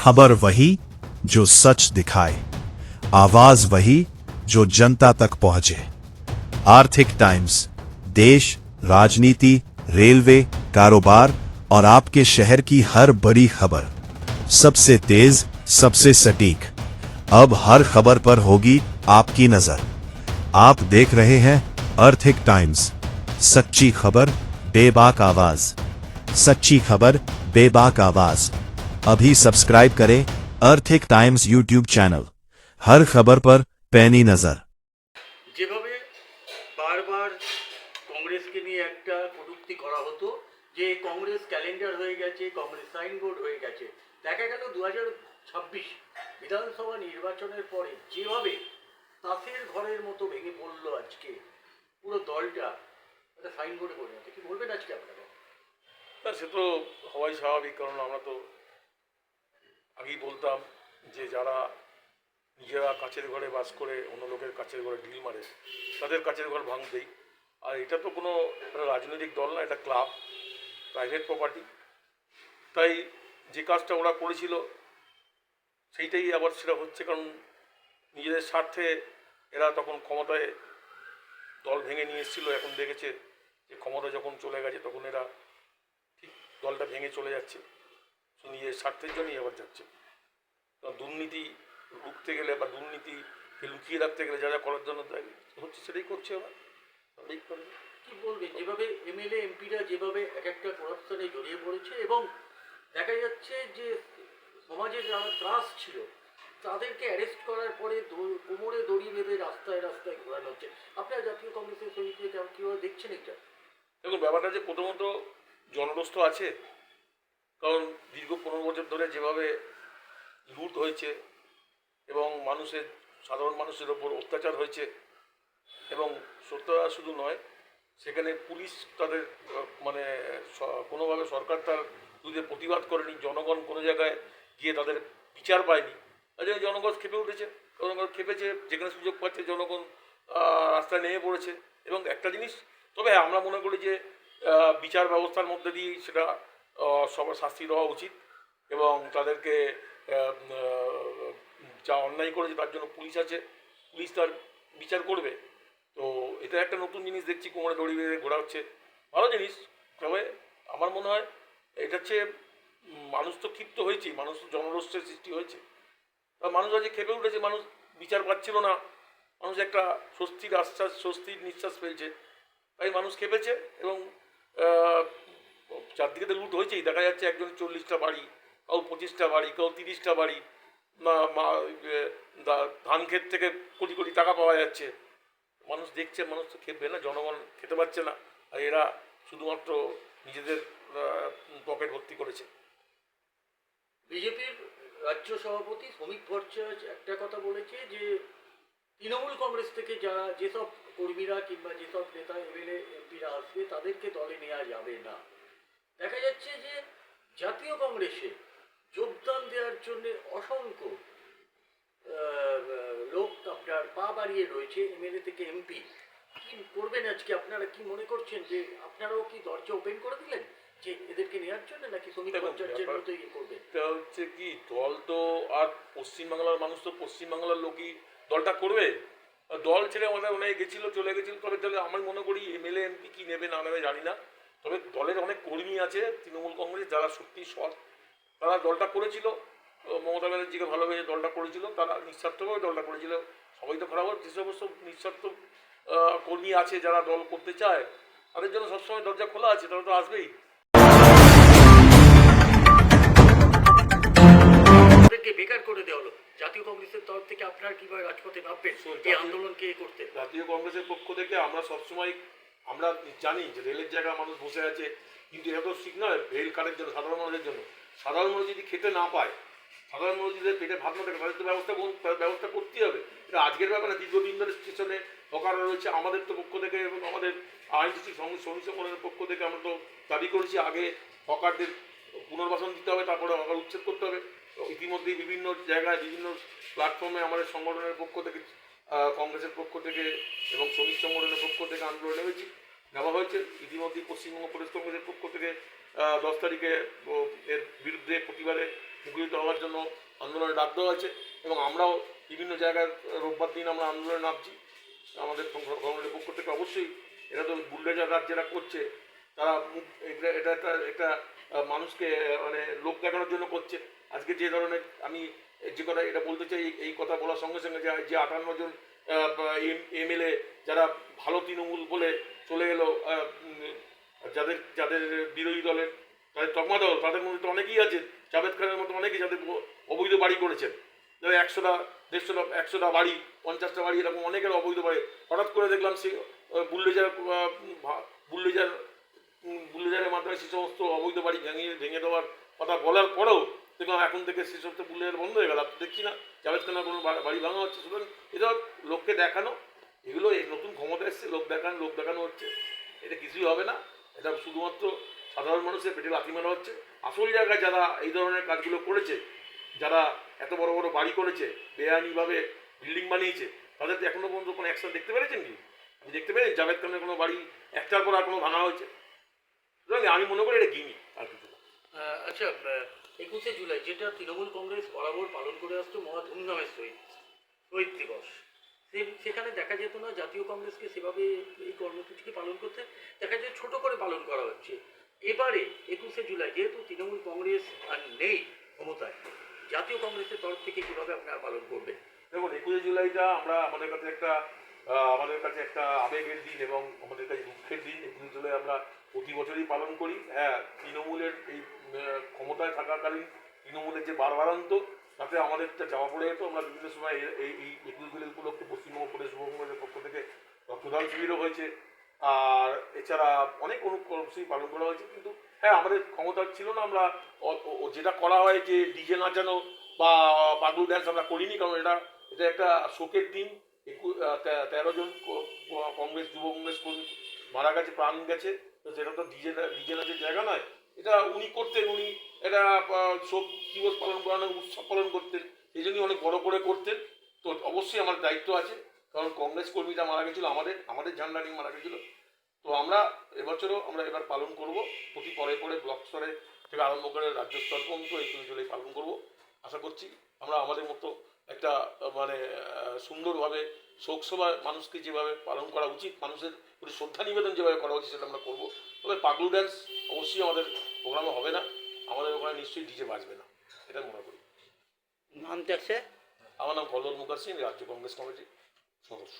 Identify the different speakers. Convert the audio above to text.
Speaker 1: खबर वही जो सच दिखाए, आवाज वही जो जनता तक पहुंचे। आर्थिक टाइम्स, देश, राजनीति, रेलवे, कारोबार और आपके शहर की हर बड़ी खबर, सबसे तेज, सबसे सटीक। अब हर खबर पर होगी आपकी नजर। आप देख रहे हैं आर्थिक टाइम्स, सच्ची खबर, बेबाक आवाज। सच्ची खबर, बेबाक आवाज। अभी सब्सक्राइब करें आर्थिक टाइम्स यूट्यूब चैनल। हर खबर पर पैनी नजर।
Speaker 2: যেভাবে বারবার কংগ্রেসকে নিয়ে একটা কটূক্তি করা হতো যে কংগ্রেস ক্যালেন্ডার হয়ে গেছে, কংগ্রেস সাইনবোর্ড হয়ে গেছে, দেখা গেল 2026 বিধানসভা নির্বাচনের পরে যেভাবে তাসের ঘরের মতো ভেঙে পড়লো আজকে পুরো দলটা একটা সাইনবোর্ডে পরিণত। কি বলবেন আজকে আপনারা?
Speaker 3: না, সে তো হওয়াই স্বাভাবিক, কারণ আমরা তো আগেই বলতাম যে যারা নিজেরা কাচের ঘরে বাস করে অন্য লোকের কাচের ঘরে ঢিল মারে তাদের কাচের ঘর ভাঙতেই। আর এটা তো কোনো রাজনৈতিক দল না, এটা ক্লাব, প্রাইভেট প্রপার্টি। তাই যে কাজটা ওরা করেছিল সেইটাই আবার সেটা হচ্ছে, কারণ নিজেদের স্বার্থে এরা তখন ক্ষমতায় দল ভেঙে নিয়ে এসেছিলো। এখন দেখেছে যে ক্ষমতা যখন চলে গেছে তখন এরা ঠিক দলটা ভেঙে চলে যাচ্ছে, নিজের স্বার্থের জন্যই আবার যাচ্ছে। দুর্নীতি রুখতে গেলে বা দুর্নীতিকে লুকিয়ে রাখতে গেলে যা যা করার জন্য হচ্ছে সেটাই করছে ওরা।
Speaker 2: কি বলবেন যেভাবে এমএলএ এমপিরা যেভাবে এক একটা করাপশনে জড়িয়ে পড়েছে এবং দেখা যাচ্ছে যে সমাজের যারা ত্রাস ছিল তাদেরকে অ্যারেস্ট করার পরে কোমরে দড়ি বেঁধে রাস্তায় রাস্তায় ঘোরানো হচ্ছে। আপনারা জাতীয় কংগ্রেসের সমিতিতে কেমন কীভাবে দেখছেন এটা?
Speaker 3: দেখুন, ব্যাপারটা যে প্রথমত জনরস্ত আছে, কারণ দীর্ঘ 15 বছর ধরে যেভাবে লুট হয়েছে এবং সাধারণ মানুষের ওপর অত্যাচার হয়েছে, এবং সত্যতা শুধু নয়, সেখানে পুলিশ তাদের কোনোভাবে সরকার তার বিরুদ্ধে প্রতিবাদ করেনি, জনগণ কোনো জায়গায় গিয়ে তাদের বিচার পায়নি। তাই জন্য জনগণ ক্ষেপে উঠেছে, জনগণ ক্ষেপেছে, যেখানে সুযোগ পাচ্ছে জনগণ রাস্তায় নেমে পড়েছে। এবং একটা জিনিস তবে আমরা মনে করি যে বিচার ব্যবস্থার মধ্যে দিয়েই সেটা সবার শাস্তি দেওয়া উচিত, এবং তাদেরকে যা অন্যায় করেছে তার জন্য পুলিশ আছে, পুলিশ তার বিচার করবে। তো এটা একটা নতুন জিনিস দেখছি, কোমরে দড়ি বেঁধে ঘোরা হচ্ছে, ভালো জিনিস। তবে আমার মনে হয় এটা হচ্ছে মানুষ তো ক্ষিপ্ত হয়েছেই, মানুষ তো জনরোষের সৃষ্টি হয়েছে। মানুষ আজ খেপে উঠেছে, মানুষ বিচার পাচ্ছিল না, মানুষ একটা স্বস্তির নিঃশ্বাস ফেলছে, তাই মানুষ খেপেছে। এবং চারদিকে তো লুট হয়েছেই, দেখা যাচ্ছে একজন 40টা বাড়ি, কেউ 25টা বাড়ি, কেউ 30টা বাড়ি, ধান ক্ষেত থেকে কোটি কোটি টাকা পাওয়া যাচ্ছে। মানুষ দেখছে, মানুষ তো খেপবে না, জনগণ খেতে পারছে না, আর এরা শুধুমাত্র নিজেদের পকেট ভর্তি করেছে।
Speaker 2: বিজেপির রাজ্য সভাপতি শ্রমিক ভট্টাচার্য একটা কথা বলেছে যে তৃণমূল কংগ্রেস থেকে যারা যেসব কর্মীরা কিংবা যেসব নেতা এমএলএ এমপিরা আসবে তাদেরকে দলে নেওয়া যাবে না। দেখা যাচ্ছে যে জাতীয় কংগ্রেসে যোগদান দেওয়ার জন্য অসংখ্য লোক আপনার পা বাড়িয়ে রয়েছে, এমএলএ থেকে এমপি। কি করবেন আজকে? আপনারা কি মনে করছেন যে আপনারাও কি দরজা ওপেন করে দিলেন যে এদেরকে নেওয়ার জন্য, নাকি শ্রমিক ভট্টাচার্যের মতো ইয়ে করবে?
Speaker 3: এটা হচ্ছে কি, দল তো আর পশ্চিমবাংলার মানুষ তো পশ্চিমবাংলার লোকই দলটা করবে। দল ছেড়ে আমাদের অনেক গেছিলো, চলে গেছিল। তবে তাহলে আমি মনে করি এমএলএ এমপি কি নেবে না নেবে জানি না, তবে দলের অনেক কর্মী আছে তৃণমূল কংগ্রেস যারা সত্যি সৎ, তারা দলটা করেছিল, মমতা ব্যানার্জিকে ভালোবেসে দলটা করেছিল, তারা নিঃস্বার্থভাবে দলটা করেছিল। সবাই তো খারাপ, যে সমস্ত নিঃস্বার্থ কর্মী আছে যারা দল করতে চায় তাদের জন্য সবসময় দরজা খোলা আছে, তারা তো আসবেই।
Speaker 2: বেকার করে দেওয়া হলো জাতীয় কংগ্রেসের তরফ থেকে, আপনারা কিভাবে রাজপথে নামবেন এই আন্দোলনকে করতে?
Speaker 3: জাতীয় কংগ্রেসের পক্ষ থেকে আমরা সবসময় আমরা জানি যে রেলের জায়গায় মানুষ বসে আছে, কিন্তু এটা তো ঠিক নয় রেল কারের জন্য, সাধারণ মানুষের জন্য। সাধারণ মানুষ যদি খেতে না পায়, সাধারণ মানুষ যদি পেটে ভাত না থাকে, তাদের তো ব্যবস্থা করতেই হবে। এটা আজকের ব্যাপার না, দীর্ঘদিন ধরে স্টেশনে হকাররা রয়েছে। আমাদের তো পক্ষ থেকে এবং আমাদের আইনজীবী শ্রমিক সংগঠনের পক্ষ থেকে আমরা তো দাবি করেছি আগে হকারদের পুনর্বাসন দিতে হবে, তারপরে হকার উচ্ছেদ করতে হবে। ইতিমধ্যেই বিভিন্ন জায়গায় বিভিন্ন প্ল্যাটফর্মে আমাদের সংগঠনের পক্ষ থেকে, কংগ্রেসের পক্ষ থেকে এবং শ্রমিক সংগঠনের পক্ষ থেকে আন্দোলন নেওয়া হয়েছে। ইতিমধ্যেই পশ্চিমবঙ্গ প্রদেশ কংগ্রেসের পক্ষ থেকে 10 তারিখে এর বিরুদ্ধে প্রতিবাদে মুখরিত হওয়ার জন্য আন্দোলনে ডাক দেওয়া হয়েছে এবং আমরাও বিভিন্ন জায়গায় রোববার দিন আমরা আন্দোলনে নামছি। আমাদের কংগ্রেসের পক্ষ থেকে অবশ্যই এটা তো বুলডোজার রাজ যারা করছে তারা এটা একটা একটা মানুষকে মানে লোক দেখানোর জন্য করছে। আজকে যে ধরনের আমি যে কথা এটা বলতে চাই, এই কথা বলার সঙ্গে সঙ্গে যে 58 জন এমএলএ যারা ভালো তৃণমূল বলে চলে এলো, যাদের যাদের বিরোধী দলের তাদের তকমা দল, তাদের মধ্যে তো অনেকেই আছে, জাভেদ খানের মতো অনেকেই যাদের অবৈধ বাড়ি করেছেন, যাদের 100টা 150টা 100টা বাড়ি 50টা বাড়ি এরকম অনেকের অবৈধ বাড়ি। হঠাৎ করে দেখলাম সে বুলডোজারের মাধ্যমে সে সমস্ত অবৈধ বাড়ি ভেঙে দেওয়ার কথা বলার পরেও দেখলাম এখন থেকে সে সমস্ত বুলডোজার বন্ধ হয়ে গেল। দেখছি না জাভেদ খানের কোনো বাড়ি ভাঙা হচ্ছে। সুতরাং এটা লোককে দেখানো, এগুলো এই নতুন ক্ষমতা এসছে, লোক দেখানো হচ্ছে, এটা কিছুই হবে না। এটা শুধুমাত্র সাধারণ মানুষের পেটে লাথি মারা হচ্ছে। আসল জায়গায় যারা এই ধরনের কাজগুলো করেছে, যারা এত বড় বড় বাড়ি করেছে, বেআইনিভাবে বিল্ডিং বানিয়েছে, তাদের এখনো পর্যন্ত কোনো অ্যাকশন দেখতে পেরেছেন কি? আপনি দেখতে পেরেছেন জাভেদ খানের কোনো বাড়ি একটার পর আর কোনো ভাঙা হয়েছে? সুতরাং আমি মনে করি এটা গিমি আর কিছু না।
Speaker 2: আচ্ছা, 21শে জুলাই যেটা তৃণমূল কংগ্রেস বরাবর পালন করে আসতো মহা ধুমধামের সহিত শহীদ দিবস, সেখানে দেখা যেত না জাতীয় কংগ্রেসকে সেভাবে এই কর্মসূচিকে পালন করতে, দেখা যায় ছোট করে পালন করা হচ্ছে। এবারে 21শে জুলাই যেহেতু তৃণমূল কংগ্রেস আর নেই ক্ষমতায়, জাতীয় কংগ্রেসের তরফ থেকে কীভাবে আপনারা পালন করবেন?
Speaker 3: দেখুন, 21শে জুলাইটা আমাদের কাছে একটা আবেগের দিন এবং আমাদের কাছে দুঃখের দিন। 21শে জুলাই আমরা প্রতি বছরই পালন করি। হ্যাঁ, তৃণমূলের এই ক্ষমতায় থাকাকালীন তৃণমূলের যে বারবারান্ত, তাতে আমাদের যাওয়া পড়ে যেত। আমরা বিভিন্ন সময় এই 21 জুলাই উপলক্ষে পশ্চিমবঙ্গ প্রদেশ যুব কংগ্রেসের পক্ষ থেকে রক্তদান শিবিরও হয়েছে, আর এছাড়া অনেক কর্মসূচি পালন করা হয়েছে। কিন্তু হ্যাঁ, আমাদের ক্ষমতা ছিল না, আমরা যেটা করা হয় যে ডিজে নাচানো বা পাগলু ড্যান্স আমরা করিনি, কারণ এটা একটা শোকের দিন। 13 জন কংগ্রেস যুব কংগ্রেস কর্মী মারা গেছে, প্রাণ গেছে, তো সেটা তো ডিজে নাচের জায়গা নয়। এটা উনি করতেন, উনি এটা শোক দিবস পালন করানো উৎসব পালন করতেন, সেই জন্যই অনেক বড় করে করতেন। তো অবশ্যই আমার দায়িত্ব আছে, কারণ কংগ্রেস কর্মীটা মারা গেছিলো, আমাদের ঝান্ডা নিয়ে মারা গেছিলো। তো আমরা এবছরও এবার পালন করব, প্রতি পরে ব্লক স্তরে থেকে আরম্ভ করে রাজ্য স্তর পর্যন্ত 21 জুলাই পালন করব। আশা করছি আমরা আমাদের মতো একটা মানে সুন্দরভাবে শোকসভা মানুষকে যেভাবে পালন করা উচিত, মানুষের প্রতি শ্রদ্ধা নিবেদন যেভাবে করা উচিত, সেটা আমরা করবো। তবে পাগলু ড্যান্স অবশ্যই আমাদের প্রোগ্রামে হবে না, আমাদের ওখানে নিশ্চয়ই ডিজে বাজবে না, এটা মনে করি।
Speaker 2: নাম দেখছে
Speaker 3: আমার নাম কল্লোল মুখার্জি, রাজ্য কংগ্রেস কমিটির সদস্য।